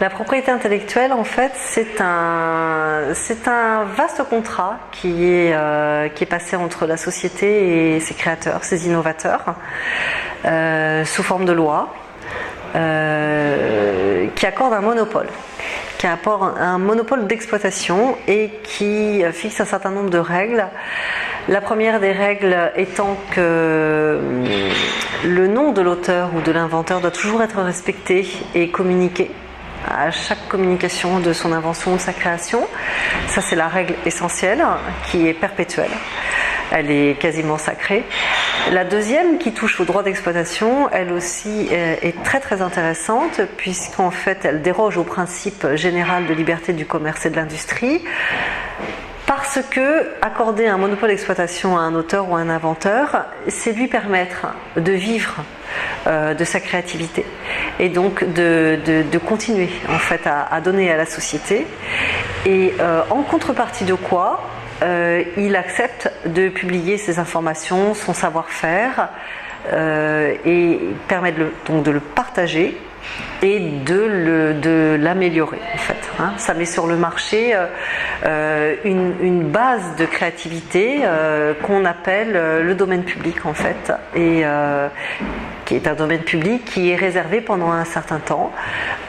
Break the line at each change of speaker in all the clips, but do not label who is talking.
La propriété intellectuelle, en fait, c'est un vaste contrat qui est passé entre la société et ses créateurs, ses innovateurs, sous forme de loi, qui accorde un monopole. Qui apporte un monopole d'exploitation et qui fixe un certain nombre de règles. La première des règles étant que le nom de l'auteur ou de l'inventeur doit toujours être respecté et communiqué à chaque communication de son invention ou de sa création. Ça, c'est la règle essentielle qui est perpétuelle. Elle est quasiment sacrée. La deuxième, qui touche au droit d'exploitation, elle aussi est très très intéressante, puisqu'en fait elle déroge au principe général de liberté du commerce et de l'industrie, parce que accorder un monopole d'exploitation à un auteur ou à un inventeur, c'est lui permettre de vivre de sa créativité et donc de continuer en fait à donner à la société, et en contrepartie de quoi il accepte de publier ses informations, son savoir-faire, et permet donc de le partager et de l'améliorer en fait. Ça met sur le marché une base de créativité qu'on appelle le domaine public en fait, et qui est un domaine public qui est réservé pendant un certain temps.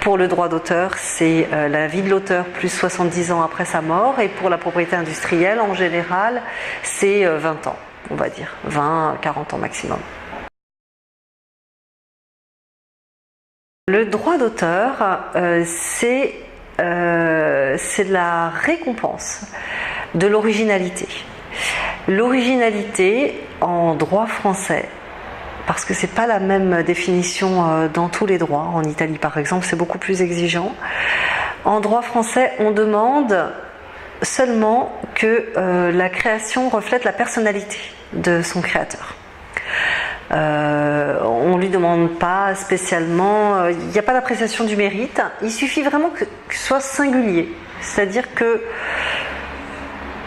Pour le droit d'auteur, c'est la vie de l'auteur plus 70 ans après sa mort, et pour la propriété industrielle, en général, c'est 20 ans, on va dire, 20-40 ans maximum. Le droit d'auteur, c'est la récompense de l'originalité. L'originalité en droit français, parce que c'est pas la même définition dans tous les droits. En Italie, par exemple, c'est beaucoup plus exigeant. En droit français, on demande seulement que la création reflète la personnalité de son créateur. On ne lui demande pas spécialement, il n'y a pas d'appréciation du mérite, il suffit vraiment que ce soit singulier, c'est-à-dire que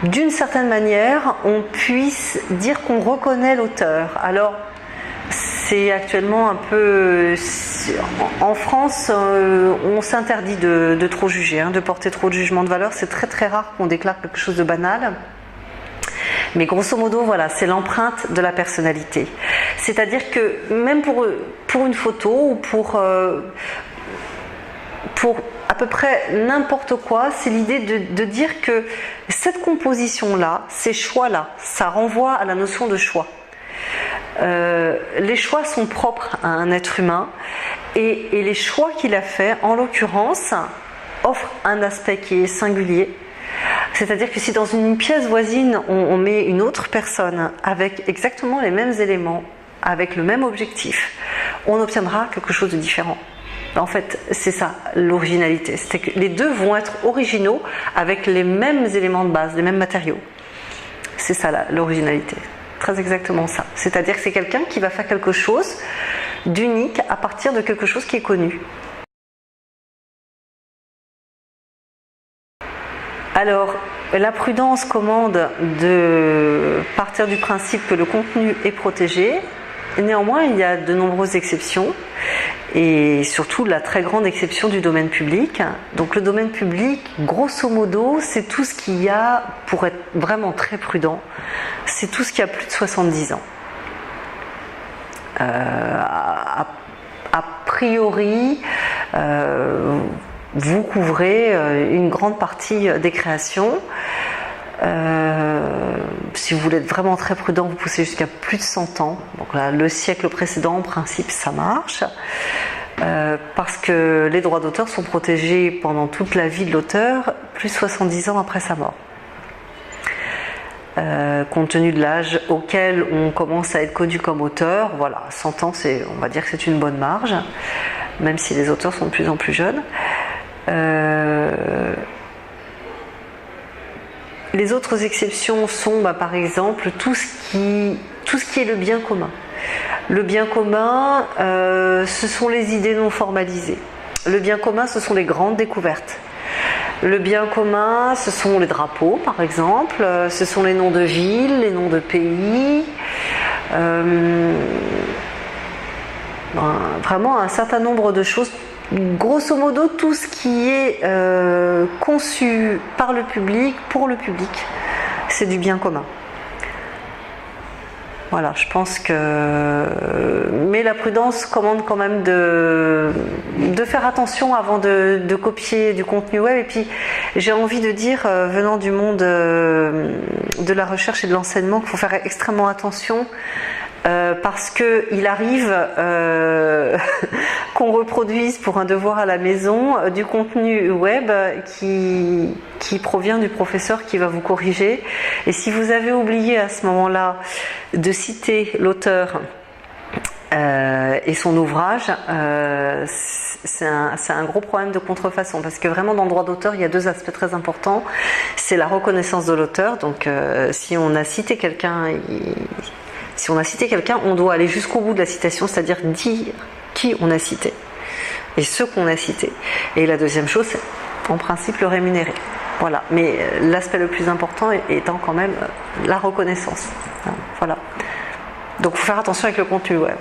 d'une certaine manière on puisse dire qu'on reconnaît l'auteur. Alors c'est actuellement un peu, en France on s'interdit de trop juger, de porter trop de jugement de valeur, c'est très très rare qu'on déclare quelque chose de banal. Mais grosso modo, voilà, c'est l'empreinte de la personnalité. C'est-à-dire que même pour une photo ou pour à peu près n'importe quoi, c'est l'idée de dire que cette composition-là, ces choix-là, ça renvoie à la notion de choix. Les choix sont propres à un être humain, et les choix qu'il a faits, en l'occurrence, offrent un aspect qui est singulier. C'est-à-dire que si dans une pièce voisine, on met une autre personne avec exactement les mêmes éléments, avec le même objectif, on obtiendra quelque chose de différent. En fait, c'est ça l'originalité. C'est que les deux vont être originaux avec les mêmes éléments de base, les mêmes matériaux. C'est ça l'originalité. Très exactement ça. C'est-à-dire que c'est quelqu'un qui va faire quelque chose d'unique à partir de quelque chose qui est connu. Alors, la prudence commande de partir du principe que le contenu est protégé. Néanmoins, il y a de nombreuses exceptions, et surtout la très grande exception du domaine public. Donc le domaine public, grosso modo, c'est tout ce qu'il y a, pour être vraiment très prudent, c'est tout ce qui a plus de 70 ans. A priori, vous couvrez une grande partie des créations. Si vous voulez être vraiment très prudent, vous poussez jusqu'à plus de 100 ans. Donc là, le siècle précédent, en principe, ça marche. Parce que les droits d'auteur sont protégés pendant toute la vie de l'auteur, plus 70 ans après sa mort. Compte tenu de l'âge auquel on commence à être connu comme auteur, voilà, 100 ans, on va dire que c'est une bonne marge, même si les auteurs sont de plus en plus jeunes. Les autres exceptions sont par exemple tout ce qui est le bien commun. Le bien commun, ce sont les idées non formalisées. Le bien commun, ce sont les grandes découvertes. Le bien commun, ce sont les drapeaux par exemple, ce sont les noms de villes, les noms de pays. Vraiment un certain nombre de choses grosso modo, tout ce qui est conçu par le public, pour le public, c'est du bien commun. Voilà, je pense que... Mais la prudence commande quand même de faire attention avant de copier du contenu web. Et puis, j'ai envie de dire, venant du monde de la recherche et de l'enseignement, qu'il faut faire extrêmement attention parce qu'il arrive qu'on reproduise pour un devoir à la maison du contenu web qui provient du professeur qui va vous corriger. Et si vous avez oublié à ce moment-là de citer l'auteur et son ouvrage, c'est un gros problème de contrefaçon, parce que vraiment dans le droit d'auteur il y a deux aspects très importants. C'est la reconnaissance de l'auteur, donc si on a cité quelqu'un, on doit aller jusqu'au bout de la citation, c'est-à-dire dire qui on a cité et ce qu'on a cité. Et la deuxième chose, c'est en principe le rémunérer. Voilà, mais l'aspect le plus important étant quand même la reconnaissance. Voilà. Donc il faut faire attention avec le contenu web.